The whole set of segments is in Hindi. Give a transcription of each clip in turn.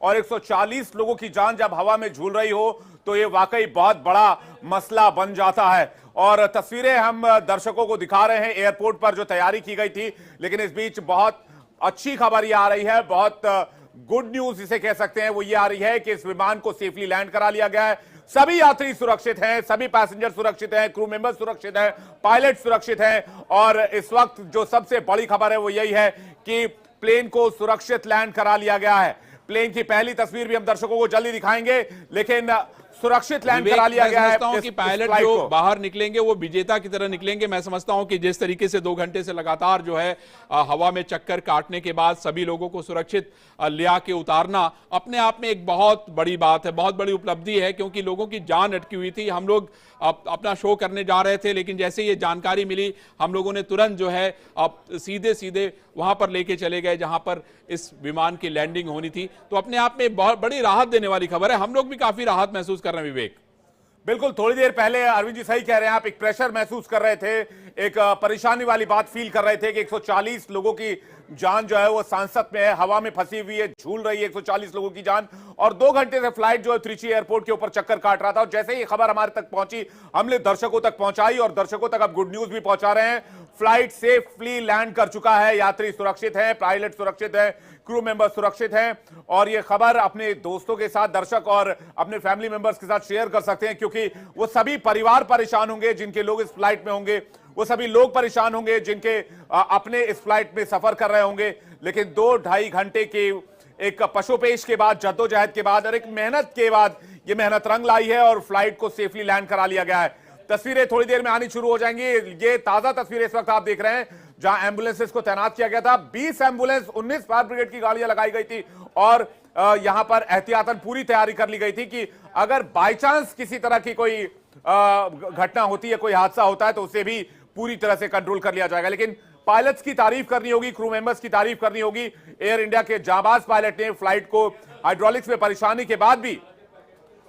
और 140 लोगों की जान जब हवा में झूल रही हो तो ये वाकई बहुत बड़ा मसला बन जाता है। और तस्वीरें हम दर्शकों को दिखा रहे हैं एयरपोर्ट पर जो तैयारी की गई थी, लेकिन इस बीच बहुत अच्छी खबर ये आ रही है, बहुत गुड न्यूज इसे कह सकते हैं, वो ये आ रही है कि इस विमान को सेफली लैंड करा लिया गया है। सभी यात्री सुरक्षित हैं, सभी पैसेंजर सुरक्षित हैं, क्रू मेंबर सुरक्षित हैं, पायलट सुरक्षित हैं। और इस वक्त जो सबसे बड़ी खबर है वो यही है कि प्लेन को सुरक्षित लैंड करा लिया गया है। प्लेन की पहली तस्वीर भी हम दर्शकों को जल्दी दिखाएंगे, लेकिन सुरक्षित लैंड करा लिया गया है। मैं समझता हूं कि पायलट जो बाहर निकलेंगे वो विजेता की तरह निकलेंगे। मैं समझता हूं कि जिस तरीके से 2 घंटे से लगातार जो है हवा में चक्कर काटने के बाद सभी लोगों को सुरक्षित लिया के उतारना अपने आप में एक बहुत बड़ी बात है, बहुत बड़ी उपलब्धि है, क्योंकि लोगों की जान अटकी हुई थी। हम लोग अपना शो करने जा रहे थे, लेकिन जैसे ये जानकारी मिली हम लोगों ने तुरंत जो है सीधे सीधे वहां पर लेके चले गए जहां पर इस विमान की लैंडिंग होनी थी। तो अपने आप में बहुत बड़ी राहत देने वाली खबर है। हम लोग भी काफी राहत महसूस कर रहे हैं। विवेक, बिल्कुल, थोड़ी देर पहले अरविंद जी सही कह रहे हैं, आप एक प्रेशर महसूस कर रहे थे, एक परेशानी वाली बात फील कर रहे थे कि 140 लोगों की जान जो है वो सांसत में है, हवा में फंसी हुई है, झूल रही है 140 लोगों की जान। और 2 घंटे से फ्लाइट जो है त्रिची एयरपोर्ट के ऊपर चक्कर काट रहा था। और जैसे ही खबर हमारे तक पहुंची हमने दर्शकों तक पहुंचाई और दर्शकों तक अब गुड न्यूज भी पहुंचा रहे हैं। फ्लाइट सेफली लैंड कर चुका है, यात्री सुरक्षित है, पायलट सुरक्षित है, क्रू मेंबर सुरक्षित हैं। और ये खबर अपने दोस्तों के साथ, दर्शक और अपने फैमिली मेंबर्स के साथ शेयर कर सकते हैं, क्योंकि वो सभी परिवार परेशान होंगे जिनके लोग इस फ्लाइट में होंगे, वो सभी लोग परेशान होंगे जिनके अपने इस फ्लाइट में सफर कर रहे होंगे। लेकिन 2-2.5 घंटे के एक पशोपेश के बाद, जद्दोजहद के बाद और एक मेहनत के बाद ये मेहनत रंग लाई है और फ्लाइट को सेफली लैंड करा लिया गया है। तस्वीरें थोड़ी देर में आनी शुरू हो जाएंगी। ये ताजा तस्वीरें इस वक्त आप देख रहे हैं जहां एम्बुलेंसेस को तैनात किया गया था। 20 एम्बुलेंस, 19 फायर ब्रिगेड की गाड़ियां लगाई गई थी और यहां पर एहतियातन पूरी तैयारी कर ली गई थी कि अगर बाय चांस किसी तरह की कोई घटना होती है, कोई हादसा होता है, तो उसे भी पूरी तरह से कंट्रोल कर लिया जाएगा। लेकिन पायलट्स की तारीफ करनी होगी, क्रू मेंबर्स की तारीफ करनी होगी। एयर इंडिया के जाबाज पायलट ने फ्लाइट को हाइड्रोलिक्स में परेशानी के बाद भी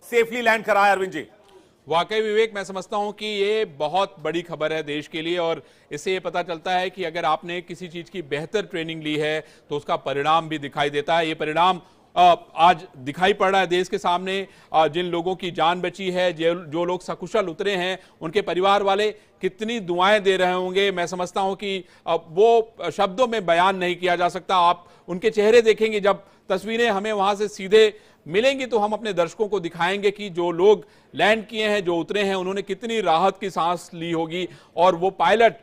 सेफली लैंड कराया। अरविंद जी, वाकई विवेक, मैं समझता हूं कि ये बहुत बड़ी खबर है देश के लिए। और इससे ये पता चलता है कि अगर आपने किसी चीज की बेहतर ट्रेनिंग ली है तो उसका परिणाम भी दिखाई देता है। ये परिणाम आज दिखाई पड़ रहा है देश के सामने। जिन लोगों की जान बची है, जो लोग सकुशल उतरे हैं, उनके परिवार वाले कितनी दुआएं दे रहे होंगे, मैं समझता हूं कि वो शब्दों में बयान नहीं किया जा सकता। आप उनके चेहरे देखेंगे, जब तस्वीरें हमें वहां से सीधे मिलेंगी तो हम अपने दर्शकों को दिखाएंगे कि जो लोग लैंड किए हैं, जो उतरे हैं, उन्होंने कितनी राहत की सांस ली होगी। और वो पायलट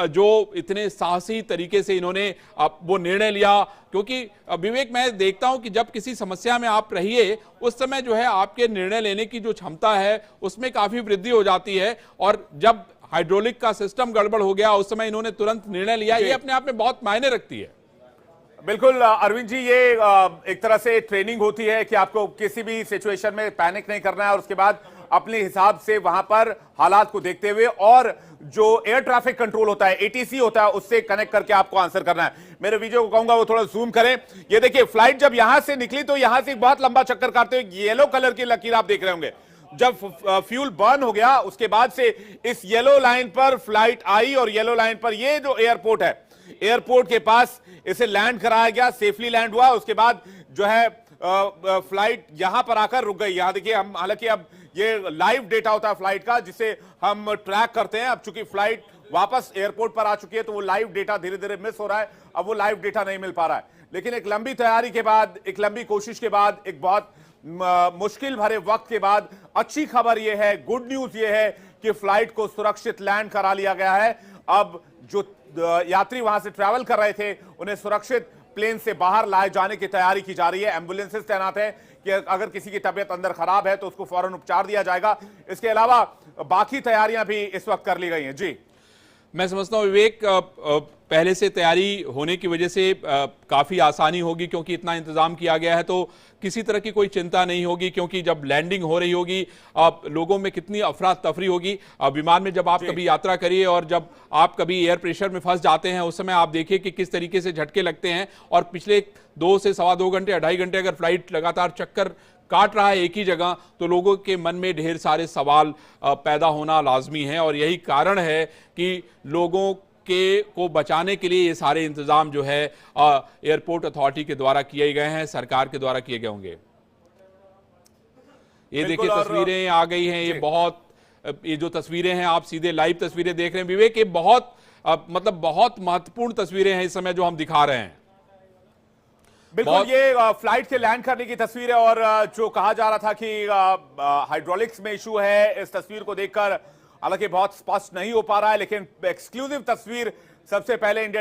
जो इतने साहसी तरीके से इन्होंने वो निर्णय लिया, क्योंकि विवेक, मैं देखता हूं कि जब किसी समस्या में आप रहिए उस समय जो है आपके निर्णय लेने की जो क्षमता है उसमें काफी वृद्धि हो जाती है। और जब हाइड्रोलिक का सिस्टम गड़बड़ हो गया उस समय इन्होंने तुरंत निर्णय लिया, ये अपने आप में बहुत मायने रखती है। बिल्कुल अरविंद जी, ये एक तरह से ट्रेनिंग होती है कि आपको किसी भी सिचुएशन में पैनिक नहीं करना है और उसके बाद अपने हिसाब से वहां पर हालात को देखते हुए और जो एयर ट्रैफिक कंट्रोल होता है, एटीसी होता है, उससे कनेक्ट करके आपको आंसर करना है। मेरे वीडियो को कहूंगा वो थोड़ा जूम करें। ये देखिए, फ्लाइट जब यहां से निकली तो यहां से एक बहुत लंबा चक्कर काटते हुए येलो कलर की लकीर आप देख रहे होंगे। जब फ्यूल बर्न हो गया उसके बाद से इस येलो लाइन पर फ्लाइट आई और येलो लाइन पर ये जो एयरपोर्ट है, एयरपोर्ट के पास इसे लैंड कराया गया, सेफली लैंड हुआ। उसके बाद जो है फ्लाइट यहां पर आकर रुक गई। यहां देखिए, हम हालांकि अब ये लाइव डेटा होता है फ्लाइट का जिसे हम ट्रैक करते हैं। अब चूंकि फ्लाइट वापस एयरपोर्ट पर आ चुकी है तो वो लाइव डेटा धीरे धीरे मिस हो रहा है, अब वो लाइव डेटा नहीं मिल पा रहा है। लेकिन एक लंबी तैयारी के बाद, एक लंबी कोशिश के बाद, एक बहुत मुश्किल भरे वक्त के बाद अच्छी खबर यह है, गुड न्यूज यह है कि फ्लाइट को सुरक्षित लैंड करा लिया गया है। अब जो यात्री वहां से ट्रैवल कर रहे थे उन्हें सुरक्षित प्लेन से बाहर लाए जाने की तैयारी की जा रही है। एम्बुलेंसेस तैनात है कि अगर किसी की तबीयत अंदर खराब है तो उसको फौरन उपचार दिया जाएगा। इसके अलावा बाकी तैयारियां भी इस वक्त कर ली गई हैं। जी, मैं समझता हूं विवेक, पहले से तैयारी होने की वजह से काफ़ी आसानी होगी, क्योंकि इतना इंतज़ाम किया गया है तो किसी तरह की कोई चिंता नहीं होगी। क्योंकि जब लैंडिंग हो रही होगी लोगों में कितनी अफरा तफरी होगी। विमान में जब आप कभी यात्रा करिए और जब आप कभी एयर प्रेशर में फंस जाते हैं उस समय आप देखिए कि किस तरीके से झटके लगते हैं। और पिछले 2 से सवा 2 घंटे, 2.5 घंटे अगर फ्लाइट लगातार चक्कर काट रहा है एक ही जगह, तो लोगों के मन में ढेर सारे सवाल पैदा होना लाजमी है। और यही कारण है कि लोगों के को बचाने के लिए ये सारे इंतजाम जो है एयरपोर्ट अथॉरिटी के द्वारा किए गए हैं, सरकार के द्वारा किए गए होंगे। ये देखिए तस्वीरें आ गई हैं, ये जो तस्वीरें हैं आप सीधे लाइव तस्वीरें देख रहे हैं विवेक, ये बहुत मतलब बहुत महत्वपूर्ण तस्वीरें हैं इस समय जो हम दिखा रहे हैं। बिल्कुल, ये फ्लाइट के लैंड करने की तस्वीर है और जो कहा जा रहा था कि हाइड्रोलिक्स में इशू है, इस तस्वीर को देखकर हालांकि बहुत स्पष्ट नहीं हो पा रहा है, लेकिन एक्सक्लूसिव तस्वीर सबसे पहले इंडिया